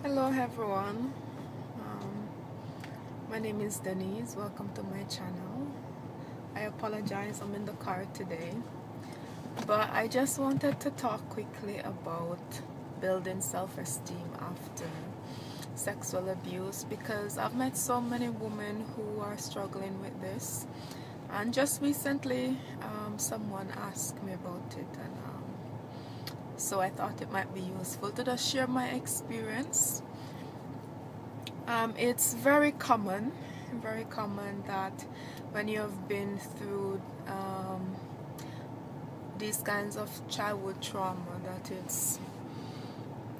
Hello everyone, um, my name is Denise. Welcome to my channel. I apologize, I'm in the car today, but I just wanted to talk quickly about building self-esteem after sexual abuse because I've met so many women who are struggling with this, and just recently someone asked me about it, and so I thought it might be useful to just share my experience. It's very common that when you have been through these kinds of childhood trauma, that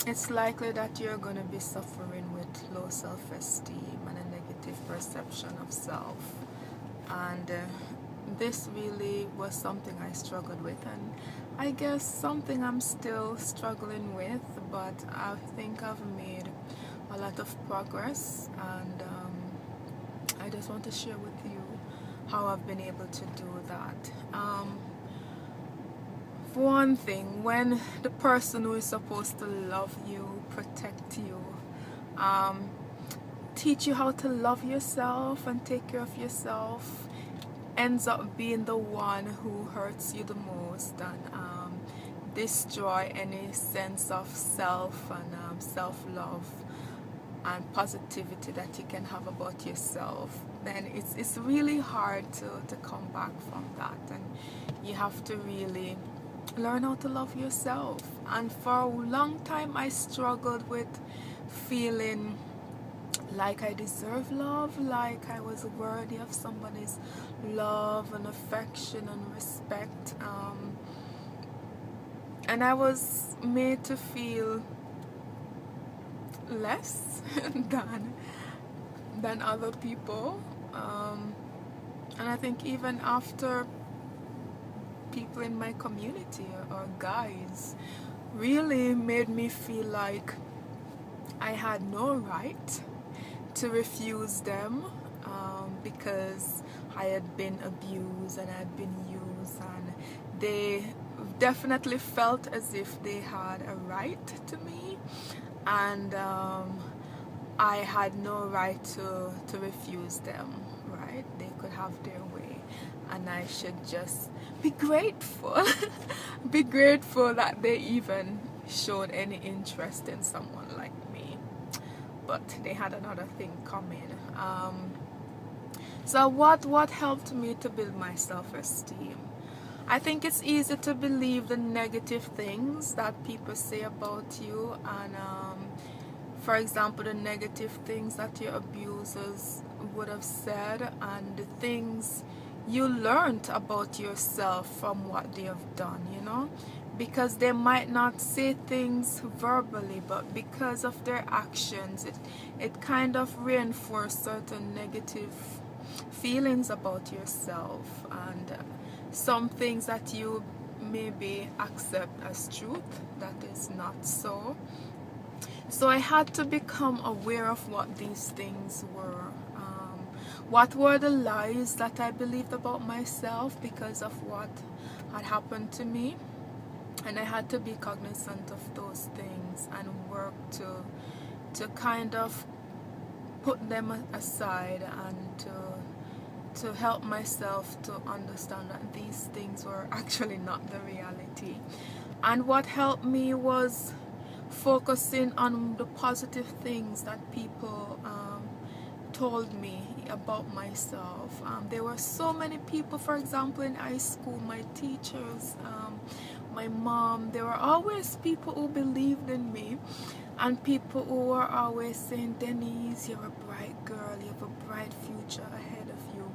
it's likely that you're going to be suffering with low self-esteem and a negative perception of self. And this really was something I struggled with, and I guess something I'm still struggling with, but I think I've made a lot of progress, and I just want to share with you how I've been able to do that. For one thing, when the person who is supposed to love you, protect you, um, teach you how to love yourself and take care of yourself, ends up being the one who hurts you the most and destroy any sense of self and self-love and positivity that you can have about yourself, then it's really hard to come back from that, and you have to really learn how to love yourself. And for a long time I struggled with feeling like I deserve love, like I was worthy of somebody's love and affection and respect, and I was made to feel less than other people, and I think even after people in my community or guys really made me feel like I had no right to refuse them, because I had been abused and I had been used, and they definitely felt as if they had a right to me, and I had no right to refuse them, right? They could have their way, and I should just be grateful be grateful that they even showed any interest in someone like me. But they had another thing coming. So what helped me to build my self-esteem? I think it's easy to believe the negative things that people say about you, and for example, the negative things that your abusers would have said, and the things you learned about yourself from what they have done, because they might not say things verbally, but because of their actions, it kind of reinforces certain negative feelings about yourself, and some things that you maybe accept as truth that is not so. So I had to become aware of what these things were. What were the lies that I believed about myself because of what had happened to me? And I had to be cognizant of those things and work to kind of put them aside, and to help myself to understand that these things were actually not the reality. And what helped me was focusing on the positive things that people told me about myself. There were so many people, for example, in high school, my teachers, my mom, there were always people who believed in me, and people who were always saying, Denise, you're a bright girl, you have a bright future ahead of you.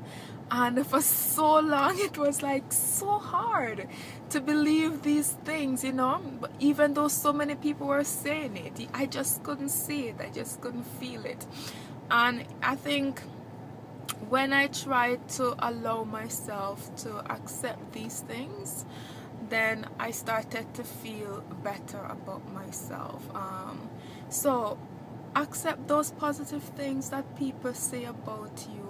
And for so long it was like so hard to believe these things, but even though so many people were saying it, I just couldn't see it, I just couldn't feel it. And I think when I tried to allow myself to accept these things, then I started to feel better about myself. So accept those positive things that people say about you,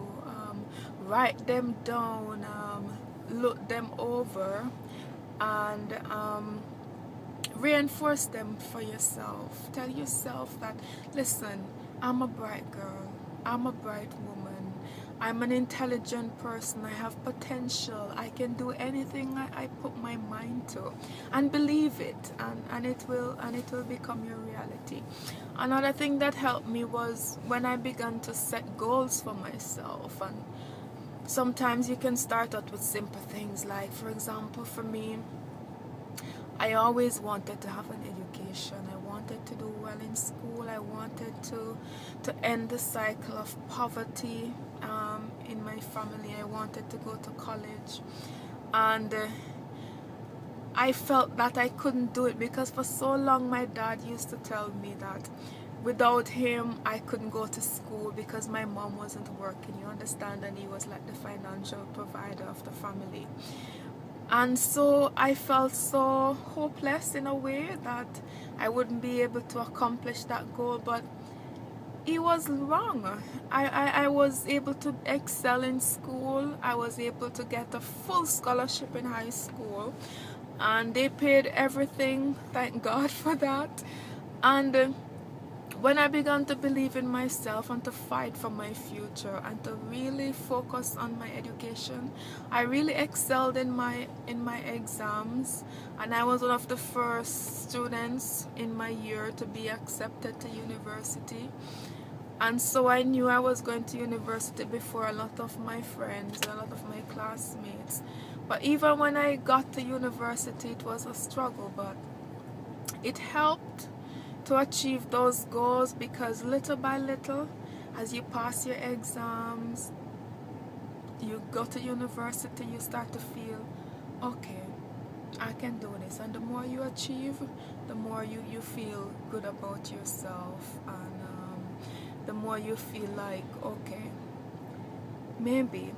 write them down, look them over, and reinforce them for yourself. Tell yourself that, listen, I'm a bright girl, I'm a bright woman, I'm an intelligent person, I have potential, I can do anything I put my mind to, and believe it, and it will become your reality. Another thing that helped me was when I began to set goals for myself. And sometimes you can start out with simple things, like, for example, for me, I always wanted to have an education. I wanted to do well in school. I wanted to end the cycle of poverty in my family. I wanted to go to college. And I felt that I couldn't do it because for so long my dad used to tell me that without him I couldn't go to school because my mom wasn't working, you understand, and he was like the financial provider of the family. And so I felt so hopeless in a way that I wouldn't be able to accomplish that goal. But he was wrong. I was able to excel in school. I was able to get a full scholarship in high school. And they paid everything, thank God for that. And when I began to believe in myself and to fight for my future and to really focus on my education, I really excelled in my exams, and I was one of the first students in my year to be accepted to university. And so I knew I was going to university before a lot of my friends, a lot of my classmates. But even when I got to university, it was a struggle, but it helped to achieve those goals, because little by little, as you pass your exams, you go to university, you start to feel, okay, I can do this. And the more you achieve, the more you feel good about yourself, and the more you feel like, okay, maybe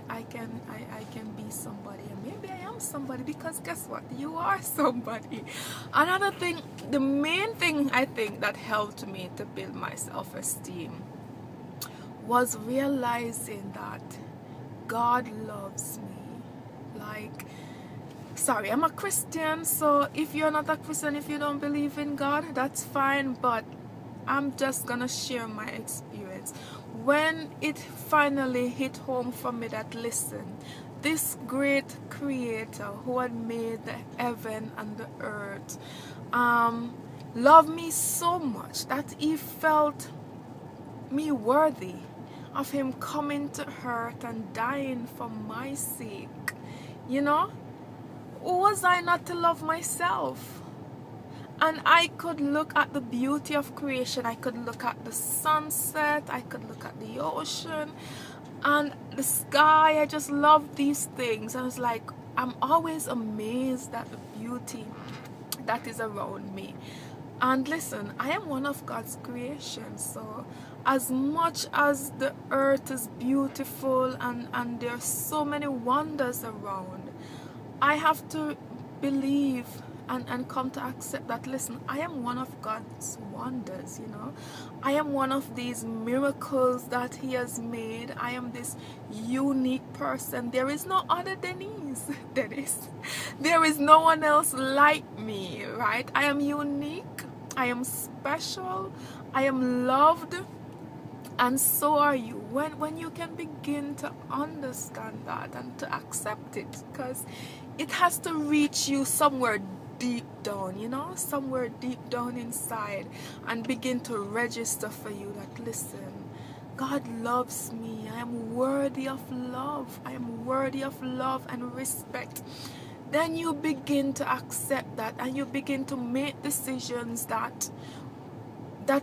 I can be somebody, and maybe I am somebody, because guess what, you are somebody. Another thing, the main thing I think that helped me to build my self-esteem was realizing that God loves me. Like, sorry, I'm a Christian, so if you're not a Christian, if you don't believe in God, that's fine, but I'm just gonna share my experience. When it finally hit home for me that, listen, this great creator who had made the heaven and the earth loved me so much that he felt me worthy of him coming to earth and dying for my sake. You know, who was I not to love myself? And I could look at the beauty of creation. I could look at the sunset. I could look at the ocean and the sky. I just love these things. And it's like, I'm always amazed at the beauty that is around me. And listen, I am one of God's creation. So as much as the earth is beautiful and there are so many wonders around, I have to believe and come to accept that, listen, I am one of God's wonders, you know. I am one of these miracles that he has made. I am this unique person. There is no other Denise. There is no one else like me, right? I am unique. I am special. I am loved. And so are you. When you can begin to understand that and to accept it, because it has to reach you somewhere deep down, you know, somewhere deep down inside, and begin to register for you that, listen, God loves me. I am worthy of love. I am worthy of love and respect. Then you begin to accept that, and you begin to make decisions that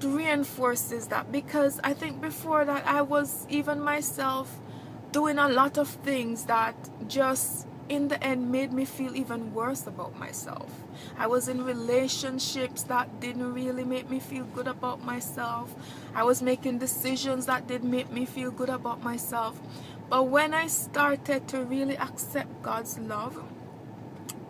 reinforces that. Because I think before that, I was even myself doing a lot of things that just in the end made me feel even worse about myself. I was in relationships that didn't really make me feel good about myself. I was making decisions that didn't make me feel good about myself. But when I started to really accept God's love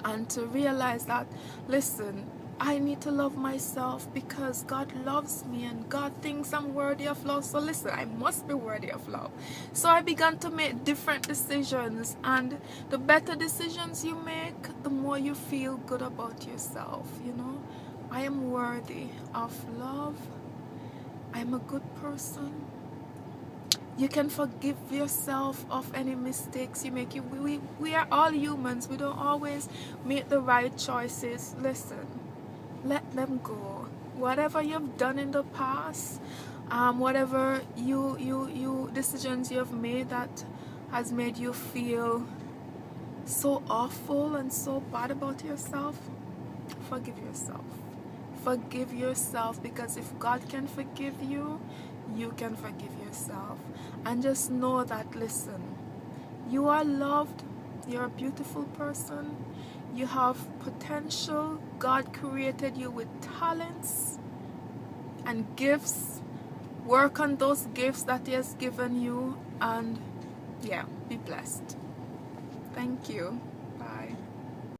and to realize that, listen, I need to love myself because God loves me and God thinks I'm worthy of love. So listen, I must be worthy of love. So I began to make different decisions, and the better decisions you make, the more you feel good about yourself, you know. I am worthy of love. I'm a good person. You can forgive yourself of any mistakes you make. We are all humans. We don't always make the right choices. Listen, let them go. Whatever you've done in the past, whatever you decisions you have made that has made you feel so awful and so bad about yourself, forgive yourself. Forgive yourself, because if God can forgive you, you can forgive yourself. And just know that, listen, you are loved. You're a beautiful person. You have potential. God created you with talents and gifts. Work on those gifts that He has given you, and yeah, be blessed. Thank you.